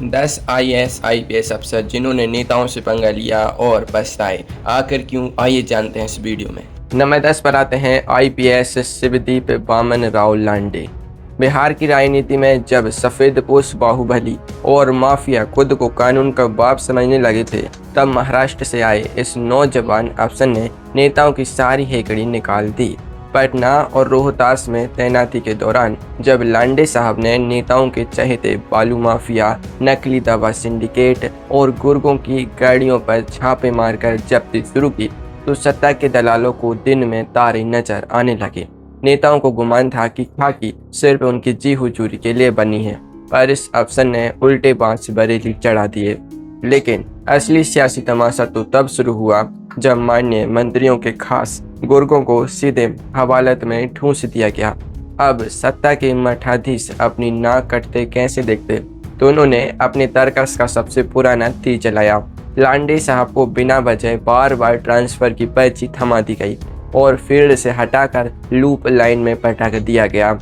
10 IAS IPS अफसर जिन्होंने नेताओं से पंगा लिया और पछताए, आखिर क्यों, आइए जानते हैं इस वीडियो में। नंबर 10 पर आते हैं आईपीएस शिवदीप वामन राव लांडे। बिहार की राजनीति में जब सफेदपोश बाहुबली और माफिया खुद को कानून का बाप समझने लगे थे, तब महाराष्ट्र से आए इस नौजवान अफसर ने नेताओं की सारी हेकड़ी निकाल दी। पटना और रोहतास में तैनाती के दौरान जब लांडे साहब ने नेताओं के चहेते बालू माफिया, नकली दवा सिंडिकेट और गुर्गों की गाड़ियों पर छापे मारकर जब्ती शुरू की, तो सत्ता के दलालों को दिन में तारे नजर आने लगे। नेताओं को गुमान था कि खाकी सिर्फ उनकी जी हुजूरी के लिए बनी है, पर इस अफसर ने उल्टे बांस बरेली चढ़ा दिए। लेकिन असली सियासी तमाशा तो तब शुरू हुआ जब माननीय मंत्रियों के खास गुर्गों को सीधे हवालत में ठूंस दिया गया। अब सत्ता के मठाधीश अपनी नाक कटते कैसे देखते, तो उन्होंने अपने तर्कस का सबसे पुराना तीर चलाया। लांडे साहब को बिना वजह बार बार ट्रांसफर की पर्ची थमा दी गई और फील्ड से हटाकर लूप लाइन में पटक दिया गया।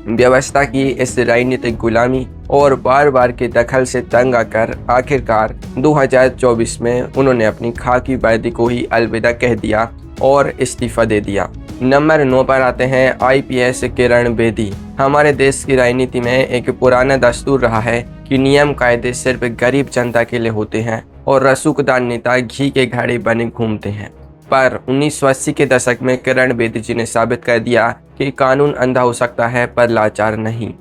व्यवस्था की इस राजनीतिक गुलामी और बार बार के दखल से तंग आकर आखिरकार 2024 में उन्होंने अपनी खाकी वर्दी को ही अलविदा कह दिया और इस्तीफा दे दिया। नंबर 9 पर आते हैं आईपीएस किरण बेदी। हमारे देश की राजनीति में एक पुराना दस्तूर रहा है कि नियम कायदे सिर्फ गरीब जनता के लिए होते हैं और रसूखदार नेता घी के घड़े बने घूमते हैं। पर 1980 के दशक में किरण बेदी जी ने साबित कर दिया कि कानून अंधा हो सकता है पर लाचार नहीं।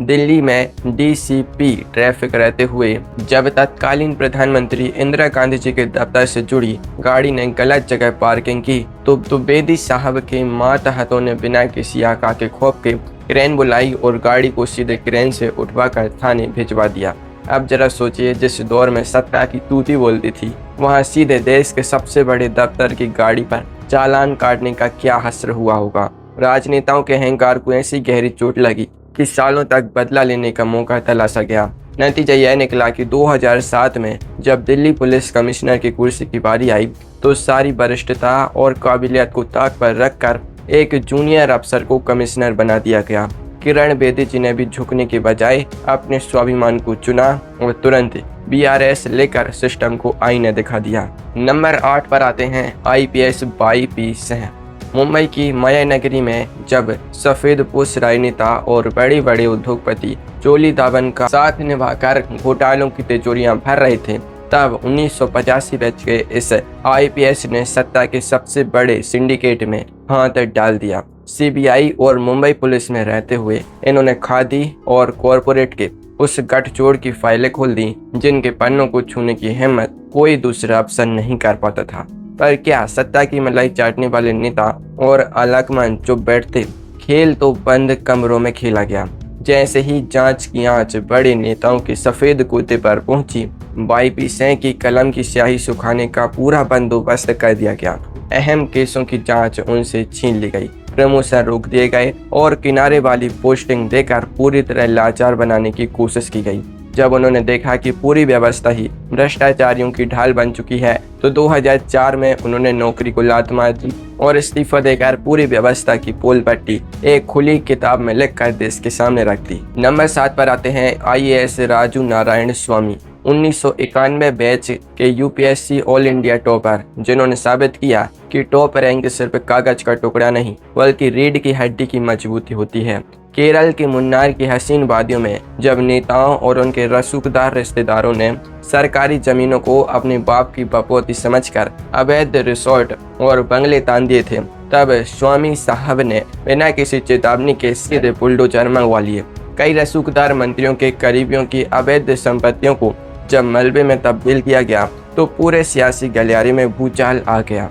दिल्ली में डीसीपी ट्रैफिक रहते हुए जब तत्कालीन प्रधानमंत्री इंदिरा गांधी जी के दफ्तर से जुड़ी गाड़ी ने गलत जगह पार्किंग की, तो बेदी साहब के मातहतों ने बिना किसी आका के खौफ के क्रेन बुलाई और गाड़ी को सीधे क्रेन से उठवाकर थाने भिजवा दिया। अब जरा सोचिए, जिस दौर में सत्ता की तूती बोलती थी, वहाँ सीधे देश के सबसे बड़े दफ्तर की गाड़ी पर चालान काटने का क्या हश्र हुआ होगा। राजनेताओं के अहंकार को ऐसी गहरी चोट लगी कि सालों तक बदला लेने का मौका तलाशा गया। नतीजा यह निकला कि 2007 में जब दिल्ली पुलिस कमिश्नर की कुर्सी की बारी आई, तो सारी वरिष्ठता और काबिलियत को ताक पर रखकर एक जूनियर अफसर को कमिश्नर बना दिया गया। किरण बेदी जी ने भी झुकने के बजाय अपने स्वाभिमान को चुना और तुरंत बीआरएस लेकर सिस्टम को आईना दिखा दिया। नंबर 8 पर आते हैं आईपीएस वाईपी सिंह। मुंबई की माया नगरी में जब सफेदपोश राजनेता और बड़े बड़े उद्योगपति चोली दामन का साथ निभाकर घोटालों की तिजोरियां भर रहे थे, तब 1985 बैच के इस आईपीएस ने सत्ता के सबसे बड़े सिंडिकेट में हाथ डाल दिया। सीबीआई और मुंबई पुलिस में रहते हुए इन्होंने खादी और कॉरपोरेट के उस गठजोड़ की फाइलें खोल दी जिनके पन्नों को छूने की हिम्मत कोई दूसरा अफसर नहीं कर पाता था। पर क्या सत्ता की मलाई चाटने वाले नेता और अलाकमान चुप बैठते? खेल तो बंद कमरों में खेला गया। जैसे ही जांच की आंच बड़े नेताओं के सफेद कुर्ते पर पहुंची, वाईपी सिंह की कलम की स्याही सुखाने का पूरा बंदोबस्त कर दिया गया। अहम केसों की जांच उनसे छीन ली गई, प्रमोशन रोक दिए गए और किनारे वाली पोस्टिंग देकर पूरी तरह लाचार बनाने की कोशिश की गई। जब उन्होंने देखा कि पूरी व्यवस्था ही भ्रष्टाचारियों की ढाल बन चुकी है, तो 2004 में उन्होंने नौकरी को लात मार दी और इस्तीफा देकर पूरी व्यवस्था की पोल पट्टी एक खुली किताब में लिखकर देश के सामने रख दी। नंबर 7 पर आते हैं आईएएस राजू नारायण स्वामी। 1991 बैच के यूपीएससी ऑल इंडिया टॉपर, जिन्होंने साबित किया कि टॉप रैंक सिर्फ कागज का टुकड़ा नहीं बल्कि रीढ़ की हड्डी की मजबूती होती है। केरल के मुन्नार की हसीन वादियों में जब नेताओं और उनके रसूखदार रिश्तेदारों ने सरकारी जमीनों को अपने बाप की बपौती समझकर अवैध रिसोर्ट और बंगले तान दिए थे, तब स्वामी साहब ने बिना किसी चेतावनी के सीधे बुलडोजर मंगवा लिए। कई रसूखदार मंत्रियों के करीबियों की अवैध संपत्तियों को जब मलबे में तब्दील किया गया, तो पूरे सियासी गलियारे में भूचाल आ गया।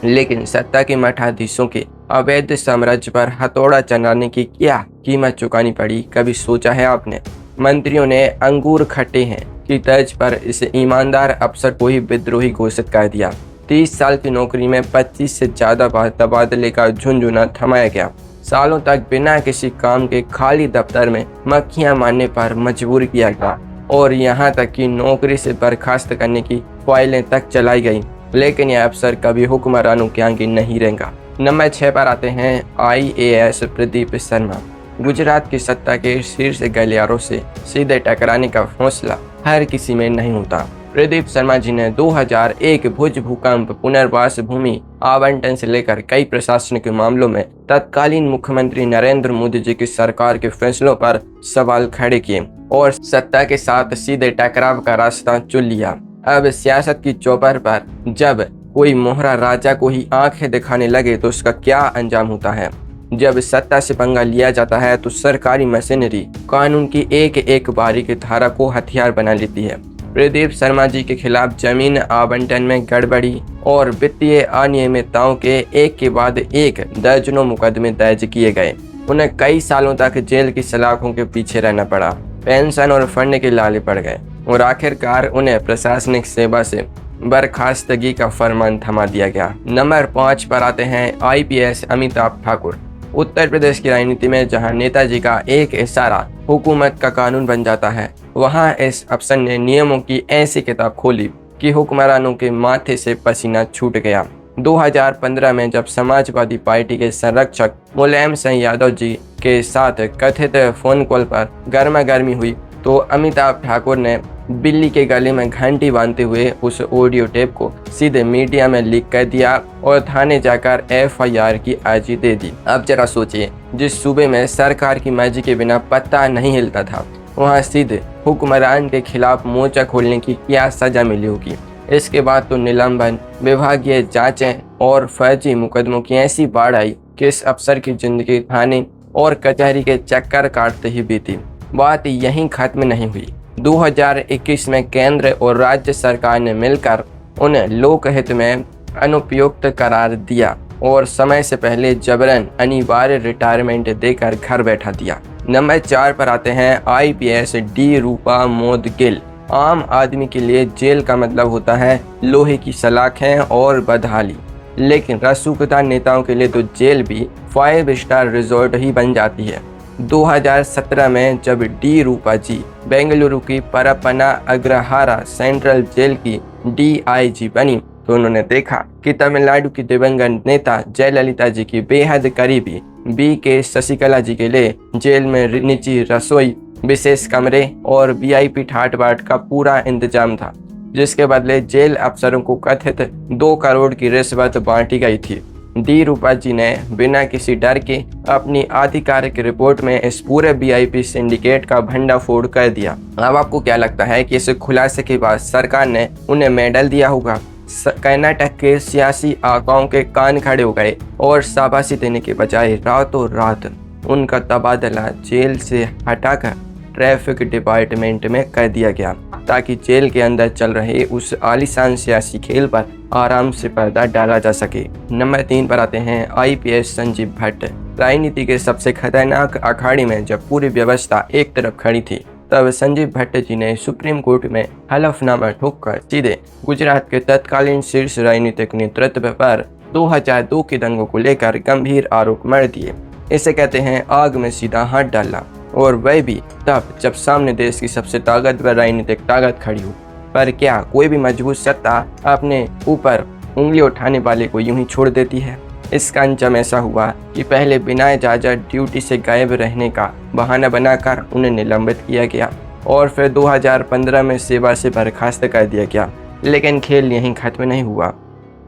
लेकिन सत्ता के मठाधीशों के अवैध साम्राज्य पर हथौड़ा चलाने की क्या कीमत चुकानी पड़ी, कभी सोचा है आपने? मंत्रियों ने अंगूर खट्टे हैं की तर्ज पर इस ईमानदार अफसर को ही विद्रोही घोषित कर दिया। 30 साल की नौकरी में 25 से ज्यादा बार तबादले का झुंझुना थमाया गया। सालों तक बिना किसी काम के खाली दफ्तर में मक्खियां मारने पर मजबूर किया गया और यहाँ तक कि नौकरी से बर्खास्त करने की फाइलें तक चलाई गई। लेकिन यह अफसर कभी हुक्मरानों के आगे नहीं रहेगा। नंबर 6 पर आते हैं आईएएस प्रदीप शर्मा। गुजरात की सत्ता के शीर्ष गलियारों से सीधे टकराने का हौसला हर किसी में नहीं होता। प्रदीप शर्मा जी ने 2001 भुज भूकंप पुनर्वास भूमि आवंटन से लेकर कई प्रशासनिक मामलों में तत्कालीन मुख्यमंत्री नरेंद्र मोदी जी की सरकार के फैसलों पर सवाल खड़े किए और सत्ता के साथ सीधे टकराव का रास्ता चुन लिया। अब सियासत की चौपर पर जब कोई मोहरा राजा को ही आंखें दिखाने लगे तो उसका क्या अंजाम होता है। जब सत्ता से पंगा लिया जाता है तो सरकारी मशीनरी कानून की एक एक बारीक धारा को हथियार बना लेती है। प्रदीप शर्मा जी के खिलाफ जमीन आवंटन में गड़बड़ी और वित्तीय अनियमितताओं के एक के बाद एक दर्जनों मुकदमे दर्ज किए गए। उन्हें कई सालों तक जेल की सलाखों के पीछे रहना पड़ा, पेंशन और फंड के लाले पड़ गए और आखिरकार उन्हें प्रशासनिक सेवा से बर्खास्तगी का फरमान थमा दिया गया। नंबर 5 पर आते हैं IPS अमिताभ ठाकुर। उत्तर प्रदेश की राजनीति में जहां नेताजी का एक इशारा हुकूमत का कानून बन जाता है, वहां इस अफसर ने नियमों की ऐसी किताब खोली कि हुक्मरानों के माथे से पसीना छूट गया। 2015 में जब समाजवादी पार्टी के संरक्षक मुलायम सिंह यादव जी के साथ कथित फोन कॉल पर गर्मा गर्मी हुई तो अमिताभ ठाकुर ने बिल्ली के गले में घंटी बांधते हुए उस ऑडियो टेप को सीधे मीडिया में लीक कर दिया और थाने जाकर FIR की अर्जी दे दी। अब जरा सोचिए, जिस सूबे में सरकार की मर्जी के बिना पत्ता नहीं हिलता था, वहां सीधे हुक्मरान के खिलाफ मोर्चा खोलने की क्या सजा मिली होगी। इसके बाद तो निलंबन, विभागीय जांचें और फर्जी मुकदमों की ऐसी बाढ़ आई कि इस अफसर की जिंदगी थाने और कचहरी के चक्कर काटते ही बीती। बात यहीं खत्म नहीं हुई। 2021 में केंद्र और राज्य सरकार ने मिलकर उन्हें लोकहित में अनुपयुक्त करार दिया और समय से पहले जबरन अनिवार्य रिटायरमेंट देकर घर बैठा दिया। नंबर 4 पर आते हैं IPS डी रूपा मोदगिल। आम आदमी के लिए जेल का मतलब होता है लोहे की सलाखें और बदहाली, लेकिन रसूखदार नेताओं के लिए तो जेल भी 5 स्टार रिजॉर्ट ही बन जाती है। 2017 में जब डी रूपा जी बेंगलुरु की परपना अग्रहारा सेंट्रल जेल की DIG बनी तो उन्होंने देखा कि तमिलनाडु की दिवंगत नेता जयललिता जी की बेहद करीबी BK शशिकला जी के लिए जेल में निजी रसोई, विशेष कमरे और VIP ठाट बाट का पूरा इंतजाम था, जिसके बदले जेल अफसरों को कथित 2 करोड़ की रिश्वत बांटी गई थी। डी रूपा जी ने बिना किसी डर के अपनी आधिकारिक रिपोर्ट में इस पूरे VIP सिंडिकेट का भंडाफोड़ कर दिया। अब आपको क्या लगता है कि इस खुलासे के बाद सरकार ने उन्हें मेडल दिया होगा? कर्नाटक के सियासी आकाओं के कान खड़े हो गए और शाबाशी देने के बजाय रातों रात उनका तबादला जेल से हटाकर ट्रैफिक डिपार्टमेंट में कर दिया गया, ताकि जेल के अंदर चल रहे उस आलीशान सियासी खेल पर आराम से पर्दा डाला जा सके। नंबर 3 पर आते हैं IPS संजीव भट्ट। राजनीति के सबसे खतरनाक अखाड़े में जब पूरी व्यवस्था एक तरफ खड़ी थी, तब संजीव भट्ट जी ने सुप्रीम कोर्ट में हलफनामा ठोककर सीधे गुजरात के तत्कालीन शीर्ष राजनीतिक नेतृत्व पर 2002 के दंगों को लेकर गंभीर आरोप मढ़ दिए। इसे कहते हैं आग में सीधा हाथ डालना, और वह भी तब जब सामने देश की सबसे ताकतवर राजनीतिक ताकत खड़ी हो। पर क्या कोई भी मजबूत सत्ता अपने ऊपर उंगली उठाने वाले को यूं ही छोड़ देती है? इसका अंजाम ऐसा हुआ कि पहले बिना इजाजत ड्यूटी से गायब रहने का बहाना बनाकर उन्हें निलंबित किया गया और फिर 2015 में सेवा से बर्खास्त कर दिया गया। लेकिन खेल यहीं खत्म नहीं हुआ।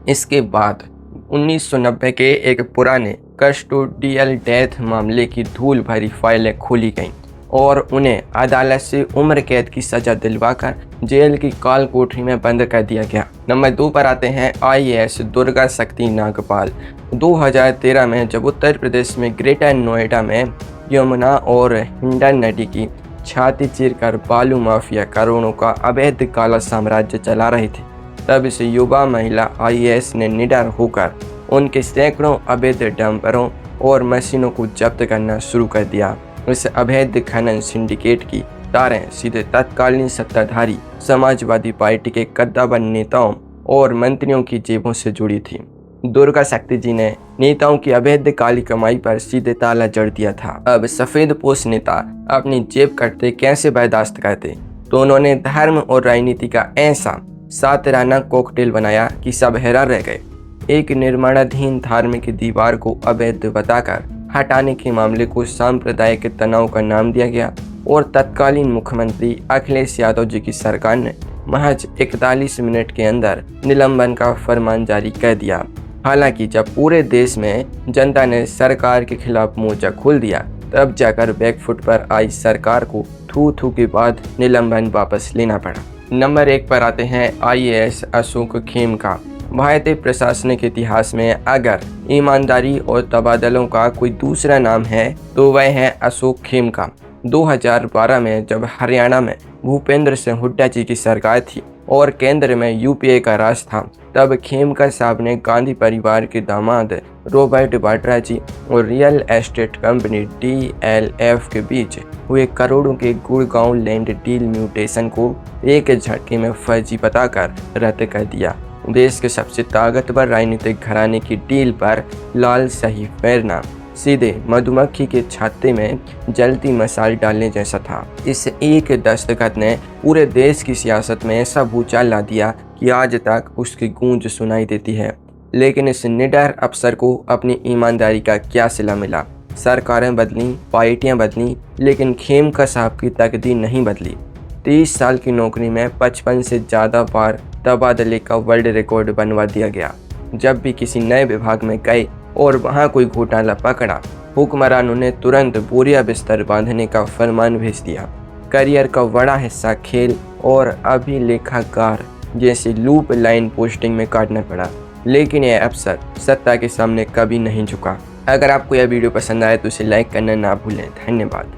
इसके बाद 1990 के एक पुराने कस्टोडियल डेथ मामले की धूल भरी फाइलें खोली गईं और उन्हें अदालत से उम्र कैद की सजा दिलवाकर जेल की काल कोठरी में बंद कर दिया गया। नंबर 2 पर आते हैं IAS दुर्गा शक्ति नागपाल। 2013 में जब उत्तर प्रदेश में ग्रेटर नोएडा में यमुना और हिंडन नदी की छाती चीरकर बालू माफिया करोड़ों का अवैध काला साम्राज्य चला रहे थे, तब इस युवा महिला IAS ने निडर होकर उनके सैकड़ों अवैध डंपरों और मशीनों को जब्त करना शुरू कर दिया। इस अवैध खनन सिंडिकेट की तारें सीधे तत्कालीन सत्ताधारी समाजवादी पार्टी के कद्दावर नेताओं और मंत्रियों की जेबों से जुड़ी थी। दुर्गा शक्ति जी ने नेताओं की अवैध काली कमाई पर सीधे ताला जड़ दिया था। अब सफेद पोश नेता अपनी जेब कटते कैसे बर्दाश्त करते, तो उन्होंने धर्म और राजनीति का ऐसा सातराना कॉकटेल बनाया कि सब हैरान रह गए। एक निर्माणाधीन धार्मिक दीवार को अवैध बताकर हटाने के मामले को सांप्रदायिक तनाव का नाम दिया गया और तत्कालीन मुख्यमंत्री अखिलेश यादव जी की सरकार ने महज 41 मिनट के अंदर निलंबन का फरमान जारी कर दिया। हालांकि जब पूरे देश में जनता ने सरकार के खिलाफ मोर्चा खोल दिया, तब जाकर बैकफुट पर आई सरकार को थू थू के बाद निलंबन वापस लेना पड़ा। नंबर 1 पर आते हैं IAS अशोक खेमका। भारतीय प्रशासनिक इतिहास में अगर ईमानदारी और तबादलों का कोई दूसरा नाम है तो वह है अशोक खेमका। 2012 में जब हरियाणा में भूपेंद्र सिंह हुड्डा जी की सरकार थी और केंद्र में UPA का राज था, तब खेमका साहब ने गांधी परिवार के दामाद रॉबर्ट वाड्रा जी और रियल एस्टेट कंपनी DLF के बीच हुए करोड़ों के गुड़गांव लैंड डील म्यूटेशन को एक झटके में फर्जी बताकर रद्द कर दिया। देश के सबसे ताकतवर राजनीतिक घराने की डील पर लाल सही फेरना सीधे मधुमक्खी के छत्ते में जलती मसाल डालने जैसा था। इस एक दस्तखत ने पूरे देश की सियासत में ऐसा भूचाल ला दिया कि आज तक उसकी गूंज सुनाई देती है। लेकिन इस निडर अफसर को अपनी ईमानदारी का क्या सिला मिला? सरकारें बदली, पार्टियां बदली, लेकिन खेमका साहब की तकदीर नहीं बदली। 30 साल की नौकरी में 55 से ज़्यादा बार तबादले का वर्ल्ड रिकॉर्ड बनवा दिया गया। जब भी किसी नए विभाग में गए और वहां कोई घोटाला पकड़ा, हुक्मरानों ने तुरंत बोरिया बिस्तर बांधने का फरमान भेज दिया। करियर का बड़ा हिस्सा खेल और अभिलेखागार जैसी लूप लाइन पोस्टिंग में काटना पड़ा, लेकिन यह अफसर सत्ता के सामने कभी नहीं झुका। अगर आपको यह वीडियो पसंद आए तो इसे लाइक करना ना भूलें। धन्यवाद।